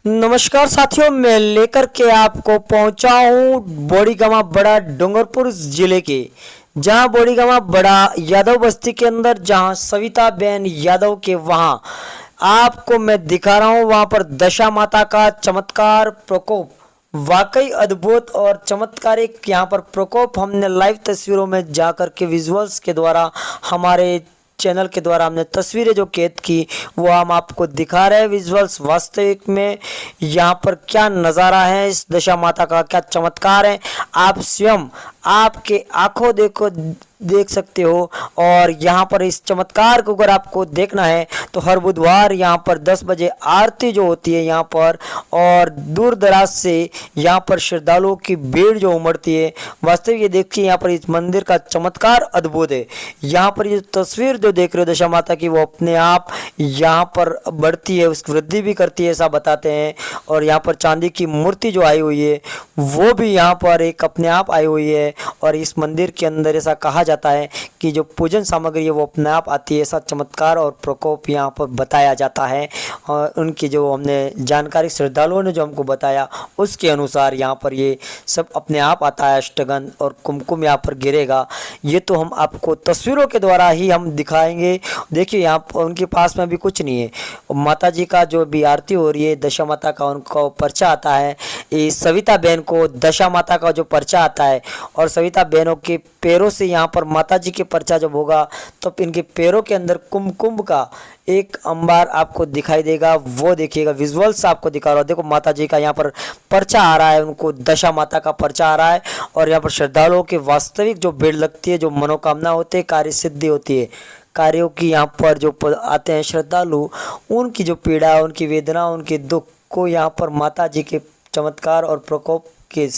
नमस्कार साथियों, मैं लेकर के आपको पहुंचा हूं बोड़ीगामा बड़ा डूंगरपुर जिले के, जहां बोड़ीगामा बड़ा यादव बस्ती के अंदर, जहां सविता बेन यादव के वहां आपको मैं दिखा रहा हूं। वहां पर दशा माता का चमत्कार प्रकोप वाकई अद्भुत और चमत्कारिक यहाँ पर प्रकोप हमने लाइव तस्वीरों में जाकर के विजुअल्स के द्वारा, हमारे चैनल के द्वारा हमने तस्वीरें जो कैद की वो हम आपको दिखा रहे हैं। विजुअल्स वास्तविक में यहाँ पर क्या नज़ारा है, इस दशा माता का क्या चमत्कार है, आप स्वयं आपके आंखों देख सकते हो। और यहाँ पर इस चमत्कार को अगर आपको देखना है तो हर बुधवार यहाँ पर 10 बजे आरती जो होती है यहाँ पर, और दूर दराज से यहाँ पर श्रद्धालुओं की भीड़ जो उमड़ती है, वास्तविक ये देखिए यहाँ पर इस मंदिर का चमत्कार अद्भुत है। यहाँ पर ये तस्वीर जो देख रहे हो दशा माता की, वो अपने आप यहाँ पर बढ़ती है, उसकी वृद्धि भी करती है ऐसा बताते हैं। और यहाँ पर चांदी की मूर्ति जो आई हुई है वो भी यहाँ पर एक अपने आप आई हुई है। और इस मंदिर के अंदर ऐसा कहा जाता है कि जो पूजन सामग्री है वो अपने आप आती है, ऐसा चमत्कार और प्रकोप यहाँ पर बताया जाता है। और उनकी जो हमने जानकारी श्रद्धालुओं ने जो हमको बताया उसके अनुसार यहाँ पर ये सब अपने आप आता है, अष्टगंध और कुमकुम यहाँ पर गिरेगा। ये तो हम आपको तस्वीरों के द्वारा ही हम दिखाएंगे। देखिए यहाँ पर उनके पास में अभी कुछ नहीं है, माता जी का जो भी आरती हो रही है, दशा माता का उनको पर्चा आता है, ये सविता बहन को दशा माता का जो पर्चा आता है, और सविता बहनों के पैरों से यहाँ पर माता जी के पर्चा जब होगा तो इनके पैरों के अंदर कुमकुम का एक अंबार आपको दिखाई देगा। वो देखिएगा, विजुअल्स आपको दिखा रहा हूँ। देखो माता जी का यहाँ पर पर्चा आ रहा है, उनको दशा माता का पर्चा आ रहा है। और यहाँ पर श्रद्धालुओं की वास्तविक जो भीड़ लगती है, जो मनोकामना होती है, कार्य सिद्धि होती है, कार्यों की यहाँ पर जो आते हैं श्रद्धालु, उनकी जो पीड़ा, उनकी वेदना, उनके दुख को यहाँ पर माता जी के चमत्कार और प्रकोप के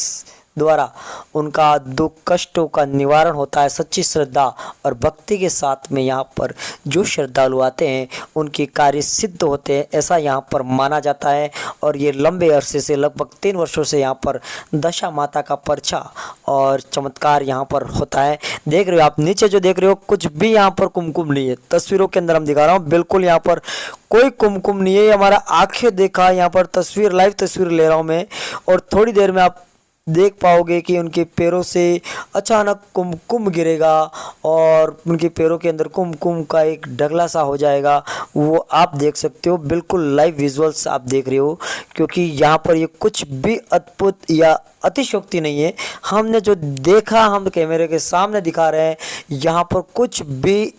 द्वारा उनका दुख कष्टों का निवारण होता है। सच्ची श्रद्धा और भक्ति के साथ में यहाँ पर जो श्रद्धालु आते हैं उनके कार्य सिद्ध होते हैं, ऐसा यहाँ पर माना जाता है। और ये लंबे अरसे से, लगभग 3 वर्षों से यहाँ पर दशा माता का पर्चा और चमत्कार यहाँ पर होता है। देख रहे हो आप नीचे जो देख रहे हो, कुछ भी यहाँ पर कुमकुम नहीं है। तस्वीरों के अंदर हम दिखा रहा हूँ, बिल्कुल यहाँ पर कोई कुमकुम नहीं है। हमारा आंखें देखा, यहाँ पर तस्वीर, लाइव तस्वीर ले रहा हूँ मैं, और थोड़ी देर में आप देख पाओगे कि उनके पैरों से अचानक कुमकुम गिरेगा और उनके पैरों के अंदर कुमकुम का एक ढगला सा हो जाएगा। वो आप देख सकते हो, बिल्कुल लाइव विजुअल्स आप देख रहे हो, क्योंकि यहाँ पर ये कुछ भी अद्भुत या अतिशयोक्ति नहीं है। हमने जो देखा हम कैमरे के सामने दिखा रहे हैं, यहाँ पर कुछ भी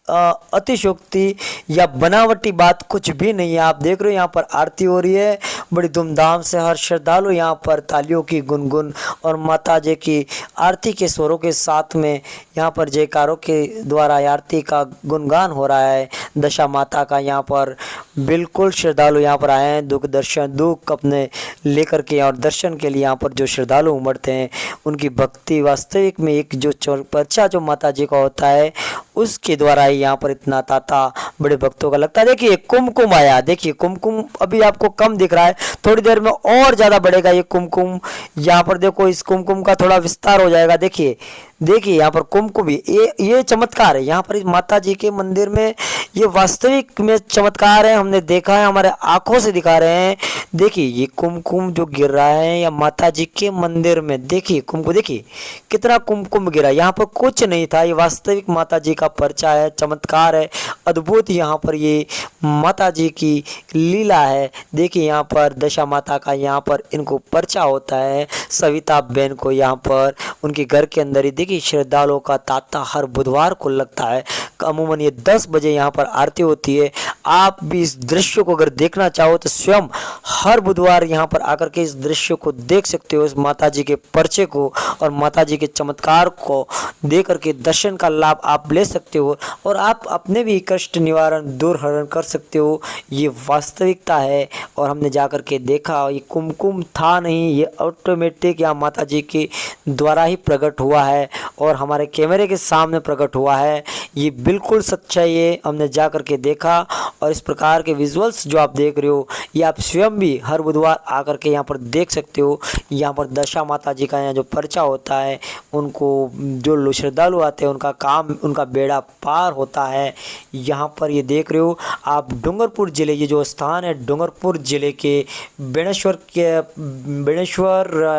अतिशयोक्ति या बनावटी बात कुछ भी नहीं है। आप देख रहे हो यहाँ पर आरती हो रही है बड़ी धूमधाम से, हर श्रद्धालु यहाँ पर तालियों की गुनगुन और माता जी की आरती के स्वरों के साथ में यहाँ पर जयकारों के द्वारा आरती का गुणगान हो रहा है दशा माता का। यहाँ पर बिल्कुल श्रद्धालु यहाँ पर आए हैं दुख अपने लेकर के, और दर्शन के लिए यहाँ पर जो श्रद्धालु उमड़ते हैं उनकी भक्ति वास्तविक में एक जो पर्चा जो माता जी का होता है उसके द्वारा ही यहाँ पर इतना ताता बड़े भक्तों का लगता है। देखिए कुमकुम आया, देखिए कुमकुम अभी आपको कम दिख रहा है, थोड़ी देर में और ज़्यादा बढ़ेगा ये कुमकुम। यहाँ पर देखो इस कुमकुम का थोड़ा विस्तार हो जाएगा। देखिए देखिए यहाँ पर कुमकुम, ये चमत्कार है यहाँ पर इस माता जी के मंदिर में, ये वास्तविक में चमत्कार है। हमने देखा है, हमारे आंखों से दिखा रहे हैं। देखिए ये कुमकुम जो गिर रहा है या माता जी के मंदिर में, देखिए कुमकुम, देखिए कितना कुमकुम गिरा। यहाँ पर कुछ नहीं था, ये वास्तविक माता जी का पर्चा है, चमत्कार है, अद्भुत यहाँ पर ये माता जी की लीला है। देखिए यहाँ पर दशा माता का यहाँ पर इनको पर्चा होता है, सविता बहन को यहाँ पर उनके घर के अंदर ही। देखिए श्रद्धालुओं का तांता हर बुधवार को लगता है, अमूमन ये 10 बजे यहाँ पर आरती होती है। आप भी इस दृश्य को अगर देखना चाहो तो स्वयं हर बुधवार यहाँ पर आकर के इस दृश्य को देख सकते हो, इस माता जी के पर्चे को और माता जी के चमत्कार को देख करके दर्शन का लाभ आप ले सकते हो, और आप अपने भी कष्ट निवारण दूर हरण कर सकते हो। ये वास्तविकता है। और हमने जाकर के देखा, ये कुमकुम था नहीं, ये ऑटोमेटिक यहाँ माता जी के द्वारा ही प्रकट हुआ है और हमारे कैमरे के सामने प्रकट हुआ है। ये बिल्कुल सच्चाई है, हमने जा कर के देखा। और इस प्रकार के विजुअल्स जो आप देख रहे हो ये आप स्वयं भी हर बुधवार आकर के यहाँ पर देख सकते हो। यहाँ पर दशा माता जी का यहाँ जो पर्चा होता है, उनको जो लोग श्रद्धालु आते हैं उनका काम, उनका बेड़ा पार होता है। यहाँ पर ये देख रहे हो आप डूंगरपुर ज़िले, ये जो स्थान है डूंगरपुर ज़िले के बेणेश्वर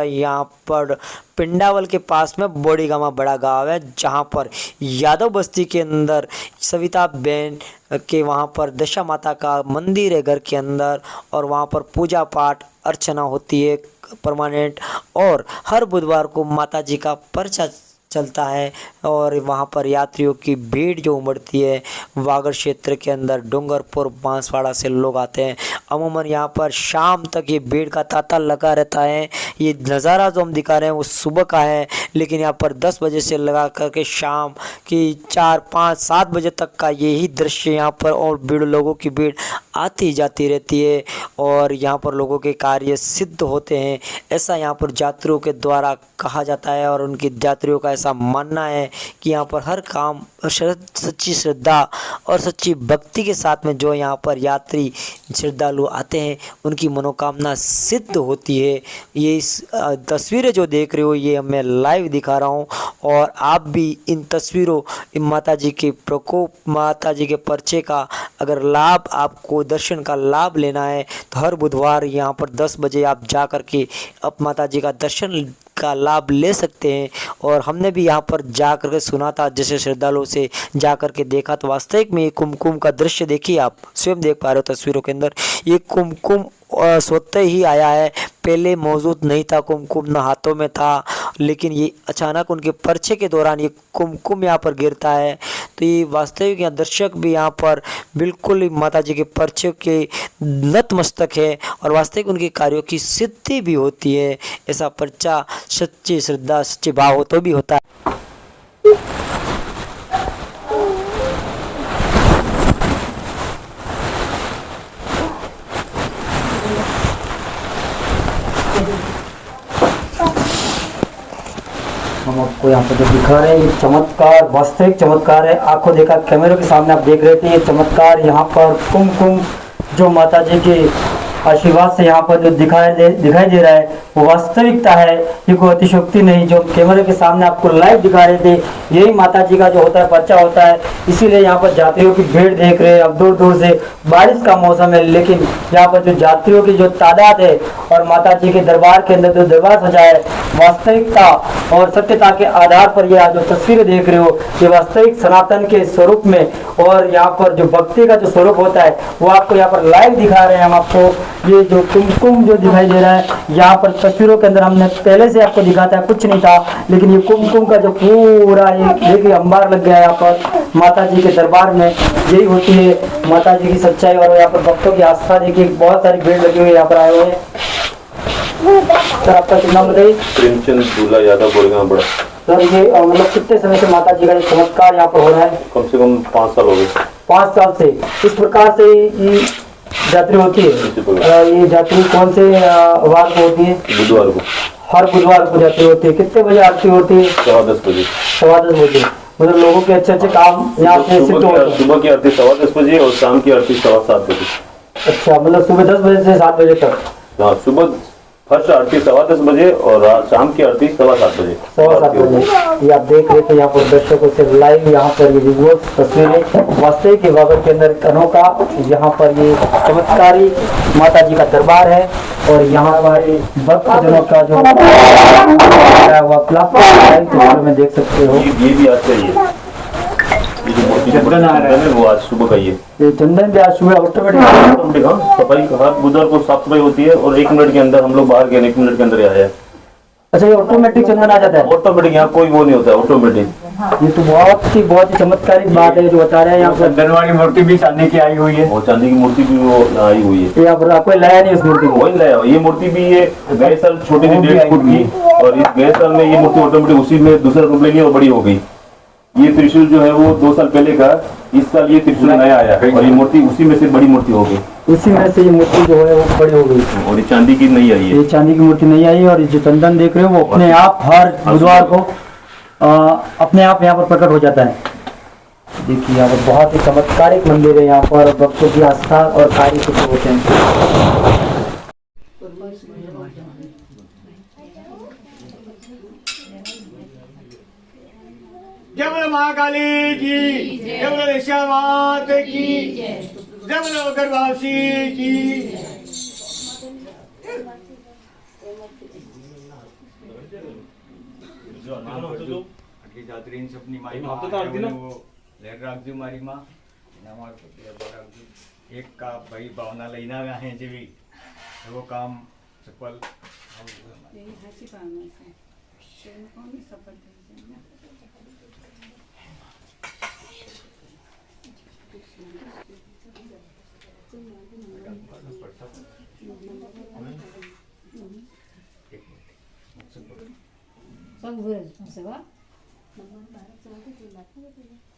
यहाँ पर पिंडावल के पास में बोड़ीगामा बड़ा गांव है, जहां पर यादव बस्ती के अंदर सविता बेन के वहां पर दशा माता का मंदिर है घर के अंदर, और वहां पर पूजा पाठ अर्चना होती है परमानेंट, और हर बुधवार को माता जी का पर्चा चलता है। और वहाँ पर यात्रियों की भीड़ जो उमड़ती है, वागड़ क्षेत्र के अंदर डूंगरपुर बांसवाड़ा से लोग आते हैं। अमूमन यहाँ पर शाम तक ये भीड़ का तांता लगा रहता है। ये नज़ारा जो हम दिखा रहे हैं वो सुबह का है, लेकिन यहाँ पर 10 बजे से लगा करके शाम की 4, 5, 7 बजे तक का यही दृश्य यहाँ पर, और भीड़, लोगों की भीड़ आती जाती रहती है, और यहाँ पर लोगों के कार्य सिद्ध होते हैं, ऐसा यहाँ पर यात्रियों के द्वारा कहा जाता है। और उनकी यात्रियों का ऐसा मानना है कि यहाँ पर हर काम सच्ची श्रद्धा और सच्ची भक्ति के साथ में जो यहाँ पर यात्री श्रद्धालु आते हैं उनकी मनोकामना सिद्ध होती है। ये इस तस्वीरें जो देख रहे हो ये मैं लाइव दिखा रहा हूँ, और आप भी इन तस्वीरों, माता जी के प्रकोप, माता जी के पर्चे का अगर लाभ, आपको दर्शन का लाभ लेना है तो हर बुधवार यहाँ पर 10 बजे आप जा कर के अब माता जी का दर्शन का लाभ ले सकते हैं। और हमने भी यहाँ पर जा कर के सुना था, जैसे श्रद्धालुओं से जा कर के देखा, तो वास्तविक में ये कुमकुम का दृश्य देखिए, आप स्वयं देख पा रहे हो तस्वीरों के अंदर। ये कुमकुम स्वतः ही आया है, पहले मौजूद नहीं था कुमकुम, न हाथों में था, लेकिन ये अचानक उनके पर्चे के दौरान ये कुमकुम यहाँ पर गिरता है। तो ये वास्तविक यहाँ दर्शक भी यहाँ पर बिल्कुल माता जी के पर्चे के नतमस्तक है, और वास्तविक उनके कार्यों की सिद्धि भी होती है। ऐसा पर्चा सच्ची श्रद्धा, सच्चे भाव हो तो भी होता है। हम आपको यहाँ पर जो दिखा रहे हैं ये चमत्कार, वास्तविक चमत्कार है। आंखों देखा कैमरे के सामने आप देख रहे थे, ये चमत्कार यहाँ पर कुमकुम जो माता जी के आशीर्वाद से यहाँ पर जो दिखाई दे रहा है वो वास्तविकता है, ये कोई अतिशयोक्ति नहीं। जो कैमरे के सामने आपको लाइव दिखा रहे थे यही माता जी का जो होता है पर्चा होता है, इसीलिए यहाँ पर यात्रियों की भीड़ देख रहे हैं। अब दूर दूर से बारिश का मौसम है, लेकिन यहाँ पर जो यात्रियों की जो तादाद है और माता जी के दरबार के अंदर जो दरबार सजा है, वास्तविकता और सत्यता के आधार पर यह जो तस्वीरें देख रहे हो ये वास्तविक सनातन के स्वरूप में, और यहाँ पर जो भक्ति का जो स्वरूप होता है वो आपको यहाँ पर लाइव दिखा रहे हैं हम आपको। ये जो कुमकुम जो दिखाई दे रहा है यहाँ पर तस्वीरों के अंदर, हमने पहले से आपको दिखाता है, कुछ नहीं था, लेकिन ये कुमकुम का जो पूरा ये देखिए अंबार लग गया यहाँ पर माता जी के दरबार में। यही होती है माता जी की सच्चाई, और यहाँ पर भक्तों की आस्था देखिए, बहुत सारी भीड़ लगी हुई है यहाँ पर आए हुए हैं। सर आपका नाम बताइए? प्रेमचंद दूल्हा यादव, बोड़ीगामा बड़ा। सर ये मतलब कितने समय से माता जी का चमत्कार यहाँ पर हो रहा है? कम से कम 5 साल हो गए। 5 साल से इस प्रकार से ये यात्री होती है। ये यात्री कौन से वार को होती है? बुधवार को। हर बुधवार को यात्री होती है। कितने बजे आरती होती है? 10:15 बजे। 10:15 बजे। मतलब लोगों के अच्छे काम यहाँ पे सिद्ध होते हैं। सुबह की आरती 10:15 बजे और शाम की आरती 7:15 बजे। अच्छा, मतलब सुबह 10 बजे से 7 बजे तक? हाँ, सुबह फर्स्ट आरती 10:15 बजे और शाम की आरती 7:15 बजे। 7:15 बजे। ये आप देख रहे थे यहाँ पर दर्शकों से लाइव यहाँ पर ये वीडियो तस्वीरें, वास्तविक के वागड़ के अंदर अनोखा यहाँ पर ये चमत्कारी माता जी का दरबार है, और यहाँ हमारे भक्तजनों का जो वो में देख सकते हो। ये भी आज चाहिए, चंदन आ रहा है वो आज सुबह का। ये चंदन भी आज सुबह ऑटोमेटिक सफाई, हर बुधवार को साफ सफाई होती है, और 1 मिनट के अंदर हम लोग बाहर गए, 1 मिनट के अंदर आया है। अच्छा, ये ऑटोमेटिक चंदन आ जाता है? ऑटोमेटिक, यहाँ कोई वो नहीं होता है, ऑटोमेटिक। ये तो बहुत ही चमत्कारिक बात है जो बता रहे हैं। यहाँ पर चंदन वाली मूर्ति भी चांदी की आई हुई है, और चांदी की मूर्ति भी वो आई हुई है। यहाँ पर आपको लाया नहीं उस मूर्ति को? वही लाया। ये मूर्ति भी ये गए साल छोटी सी 1.5 फुट की, और इस गए साल में ये मूर्ति ऑटोमेटिक उसी में दूसरा रूप ले लिया और बड़ी हो गई। ये त्रिशूल जो है वो 2 साल पहले का, इस साल ये त्रिशूल नया आया है, और ये मूर्ति उसी में से बड़ी मूर्ति हो गई। उसी में से ये मूर्ति जो है वो बड़ी हो गई, और ये चांदी की नहीं आई है। ये चांदी की मूर्ति नहीं आई है, और ये जो चंदन देख रहे हो वो अपने आप हर बुधवार को अपने आप यहाँ पर प्रकट हो जाता है। देखिए यहाँ पर बहुत ही चमत्कारिक मंदिर है, यहाँ पर भक्तों की आस्था और कार्य सिद्ध होते हैं। जय बोलो महाकाली की, जय बोलो दशा मात की, जय बोलो गर्भवासी की। આટલી જાત્રીની સપની મારી માં લેર રાખજો મારી માં અને અમાર પતિ રાખજો એક કા ભાઈ ભાવના લઈને આવ્યા હે જેવી એવો કામ સફળ यही हाची पावना से शेन कोनी सफल થઈ જાય सब हुए से बा नंबर 12 14 के लाख